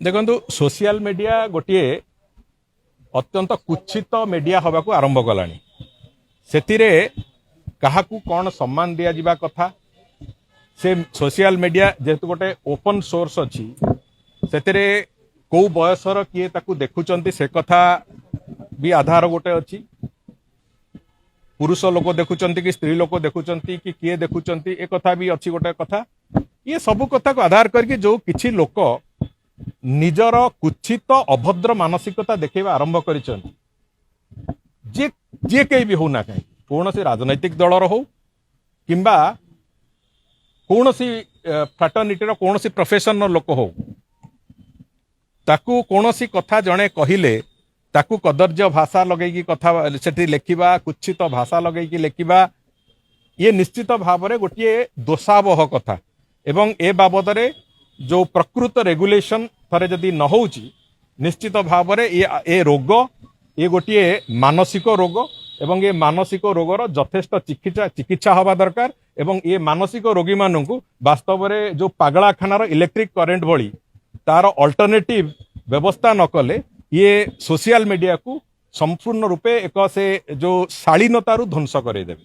देखु social media गोटे अत्यंत कुत्सित मीडिया हवा को आरंभ कलानी से क्या कौन सम्मान दि जावा कथा से सोशल मीडिया जेहेतु गोटे ओपन सोर्स अच्छी से कौ बयसर किए ताकू देखुंट से कथा भी आधार गोटे अच्छी पुरुष लोक देखुंट कि स्त्री लोक देखुंट कि किए देखुंट ए कथा भी अच्छी गोटे कथा ये सब कथा को आधार करके जो किछि लोक निजर कुत्सित अभद्र मानसिकता देखा आरंभ कर जे कहीं भी होना कहीं कौन सी राजनैतिक दलर हो किंबा कौन सी फ्राटर्निटीर कौन सी प्रोफेशन लोक हो ताकू कौन सी कथा जड़े कहले ताकू कदर्य भाषा लगे कथा से लेखिबा कुत्सित भाषा लगे लेखिबा ये निश्चित भाव में गोटे दोषावह कथा एवं ए बाबद जो प्रकृत रेगुलेशन थरे जदि न होउची निश्चित भाव में ये रोग ये गोटे मानसिक रोग एवं ये मानसिक रोगर यथेष्ट चिकित्सा हवा दरकार एवं ये मानसिक रोगी मानू वास्तव में जो पागलाखानार इलेक्ट्रिक करेन्ट भली तार अल्टरनेटिव व्यवस्था न कले ये सोशल मीडिया को संपूर्ण रूपे एक से जो शालीनतारू ध्वंस करदेवे।